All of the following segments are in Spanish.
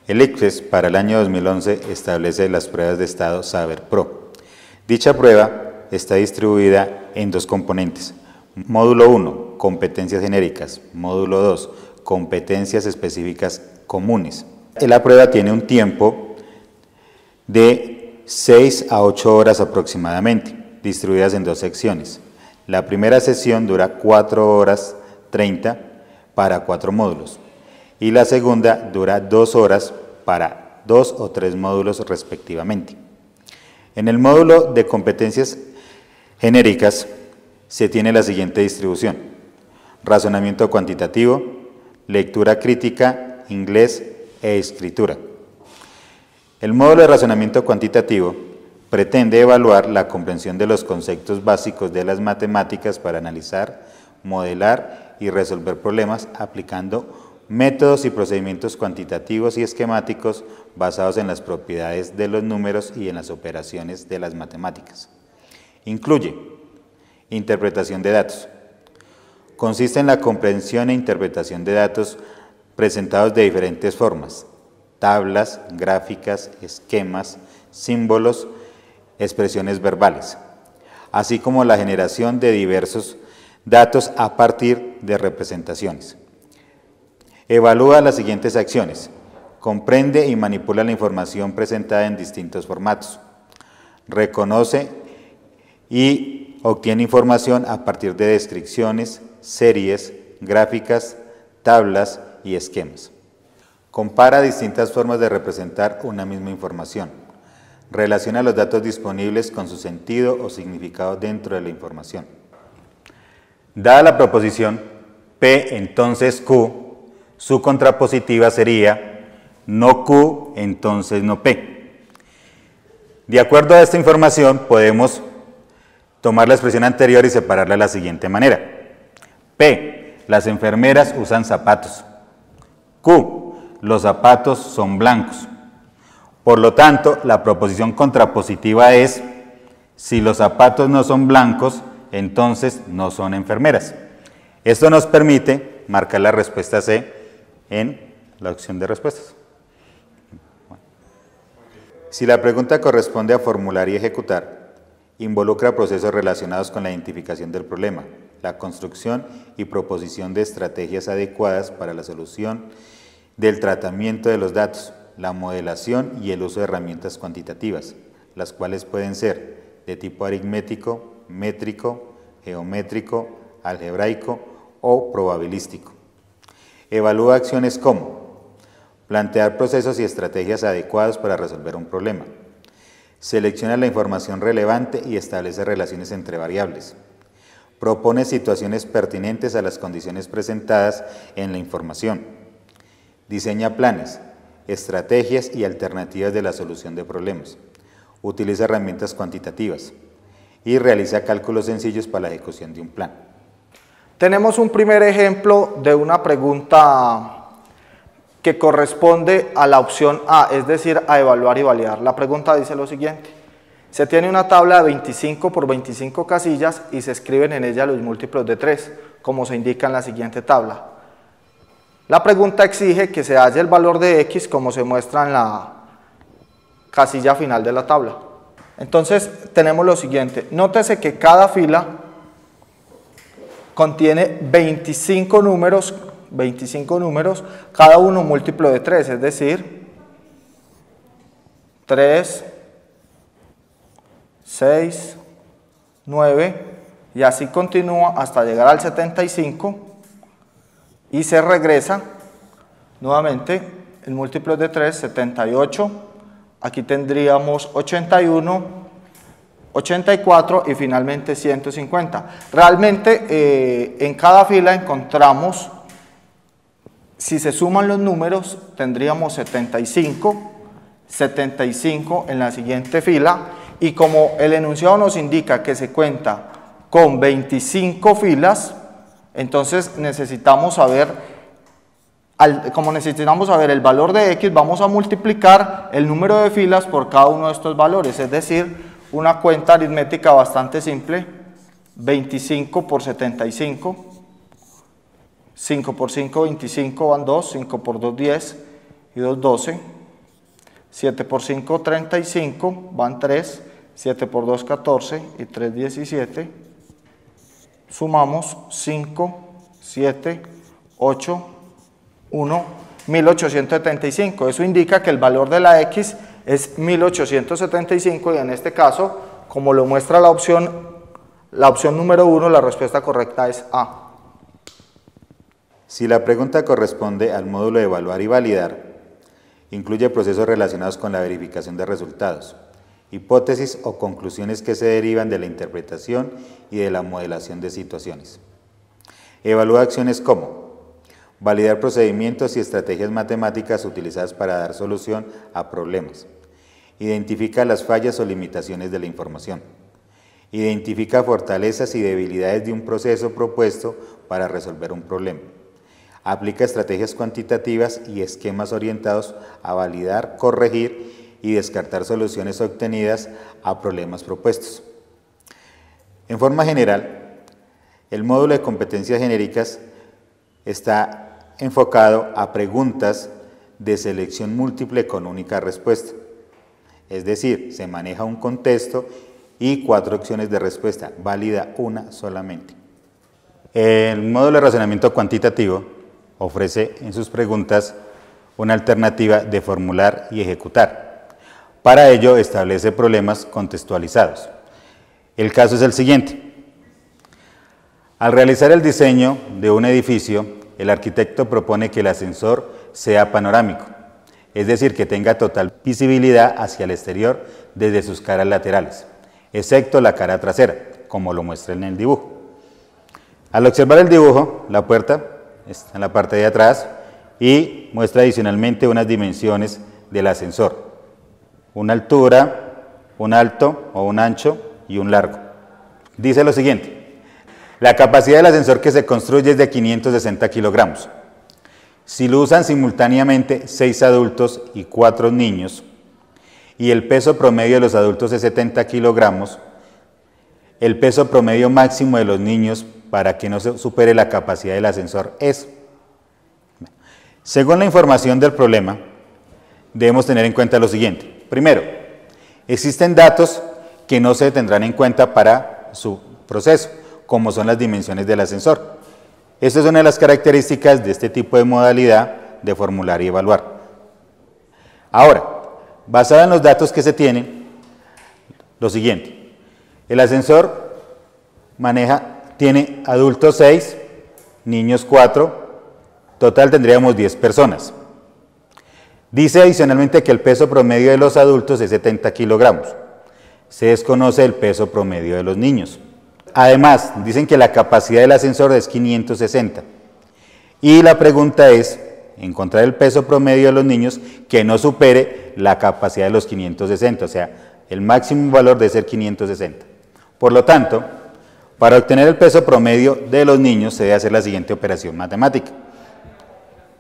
El ICFES para el año 2011 establece las pruebas de estado Saber Pro. Dicha prueba está distribuida en dos componentes. Módulo 1, competencias genéricas. Módulo 2, competencias específicas comunes. La prueba tiene un tiempo de 6 a 8 horas aproximadamente, distribuidas en dos secciones. La primera sesión dura 4 horas 30 para 4 módulos y la segunda dura 2 horas para 2 o 3 módulos respectivamente. En el módulo de competencias genéricas se tiene la siguiente distribución: razonamiento cuantitativo, lectura crítica, inglés e escritura. El módulo de razonamiento cuantitativo pretende evaluar la comprensión de los conceptos básicos de las matemáticas para analizar, modelar y resolver problemas aplicando métodos y procedimientos cuantitativos y esquemáticos basados en las propiedades de los números y en las operaciones de las matemáticas. Incluye interpretación de datos. Consiste en la comprensión e interpretación de datos presentados de diferentes formas: tablas, gráficas, esquemas, símbolos, expresiones verbales, así como la generación de diversos datos a partir de representaciones. Evalúa las siguientes acciones: comprende y manipula la información presentada en distintos formatos, reconoce y obtiene información a partir de descripciones, series, gráficas, tablas y esquemas. Compara distintas formas de representar una misma información. Relaciona los datos disponibles con su sentido o significado dentro de la información. Dada la proposición P, entonces Q, su contrapositiva sería no Q, entonces no P. De acuerdo a esta información, podemos tomar la expresión anterior y separarla de la siguiente manera. P, las enfermeras usan zapatos. Q, los zapatos son blancos. Por lo tanto, la proposición contrapositiva es: si los zapatos no son blancos, entonces no son enfermeras. Esto nos permite marcar la respuesta C en la opción de respuestas. Si la pregunta corresponde a formular y ejecutar, involucra procesos relacionados con la identificación del problema, la construcción y proposición de estrategias adecuadas para la solución del tratamiento de los datos, la modelación y el uso de herramientas cuantitativas, las cuales pueden ser de tipo aritmético, métrico, geométrico, algebraico o probabilístico. Evalúa acciones como plantear procesos y estrategias adecuados para resolver un problema. Selecciona la información relevante y establece relaciones entre variables. Propone situaciones pertinentes a las condiciones presentadas en la información. Diseña planes, estrategias y alternativas de la solución de problemas. Utiliza herramientas cuantitativas y realiza cálculos sencillos para la ejecución de un plan. Tenemos un primer ejemplo de una pregunta que corresponde a la opción A, es decir, a evaluar y validar. La pregunta dice lo siguiente: se tiene una tabla de 25 por 25 casillas y se escriben en ella los múltiplos de 3, como se indica en la siguiente tabla. La pregunta exige que se halle el valor de X como se muestra en la casilla final de la tabla. Entonces tenemos lo siguiente: nótese que cada fila contiene 25 números, cada uno múltiplo de 3, es decir, 3, 6, 9, y así continúa hasta llegar al 75, y se regresa nuevamente el múltiplo de 3, 78, aquí tendríamos 81, 84 y finalmente 150. Realmente en cada fila encontramos, si se suman los números, tendríamos 75 en la siguiente fila, y como el enunciado nos indica que se cuenta con 25 filas, entonces necesitamos saber, como necesitamos saber el valor de X, vamos a multiplicar el número de filas por cada uno de estos valores, es decir, una cuenta aritmética bastante simple: 25 por 75, 5 por 5, 25 van 2, 5 por 2, 10 y 2, 12. 7 por 5, 35, van 3, 7 por 2, 14 y 3, 17. Sumamos 5, 7, 8, 1, 1875. Eso indica que el valor de la X es 1875 y en este caso, como lo muestra la opción número 1, la respuesta correcta es A. Si la pregunta corresponde al módulo de evaluar y validar, incluye procesos relacionados con la verificación de resultados, hipótesis o conclusiones que se derivan de la interpretación y de la modelación de situaciones. Evalúa acciones como validar procedimientos y estrategias matemáticas utilizadas para dar solución a problemas. Identifica las fallas o limitaciones de la información. Identifica fortalezas y debilidades de un proceso propuesto para resolver un problema. Aplica estrategias cuantitativas y esquemas orientados a validar, corregir y descartar soluciones obtenidas a problemas propuestos. En forma general, el módulo de competencias genéricas está enfocado a preguntas de selección múltiple con única respuesta. Es decir, se maneja un contexto y 4 opciones de respuesta, válida una solamente. El módulo de razonamiento cuantitativo ofrece en sus preguntas una alternativa de formular y ejecutar. Para ello establece problemas contextualizados. El caso es el siguiente. Al realizar el diseño de un edificio, el arquitecto propone que el ascensor sea panorámico, es decir, que tenga total visibilidad hacia el exterior desde sus caras laterales, excepto la cara trasera, como lo muestra en el dibujo. Al observar el dibujo, la puerta está en la parte de atrás y muestra adicionalmente unas dimensiones del ascensor, una altura, un alto o un ancho y un largo. Dice lo siguiente: la capacidad del ascensor que se construye es de 560 kilogramos. Si lo usan simultáneamente 6 adultos y 4 niños y el peso promedio de los adultos es 70 kilogramos, el peso promedio máximo de los niños para que no se supere la capacidad del ascensor es. Según la información del problema, debemos tener en cuenta lo siguiente. Primero, existen datos que no se tendrán en cuenta para su proceso, como son las dimensiones del ascensor. Esta es una de las características de este tipo de modalidad de formular y evaluar. Ahora, basado en los datos que se tienen, lo siguiente: el ascensor tiene adultos 6, niños 4, total tendríamos 10 personas. Dice adicionalmente que el peso promedio de los adultos es 70 kilogramos. Se desconoce el peso promedio de los niños. Además, dicen que la capacidad del ascensor es 560. Y la pregunta es encontrar el peso promedio de los niños que no supere la capacidad de los 560, o sea, el máximo valor debe ser 560. Por lo tanto, para obtener el peso promedio de los niños se debe hacer la siguiente operación matemática.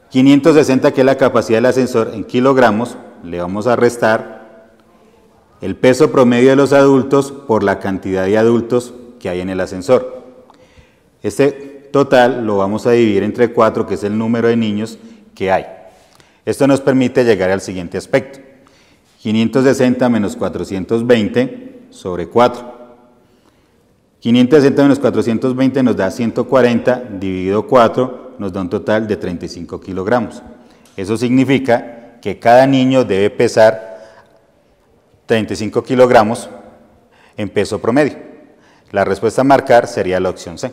560, que es la capacidad del ascensor en kilogramos, le vamos a restar el peso promedio de los adultos por la cantidad de adultos que hay en el ascensor. Este total lo vamos a dividir entre 4, que es el número de niños que hay. Esto nos permite llegar al siguiente aspecto: 560 menos 420 sobre 4. 560 menos 420 nos da 140, dividido 4 nos da un total de 35 kilogramos. Eso significa que cada niño debe pesar 35 kilogramos en peso promedio. La respuesta a marcar sería la opción C.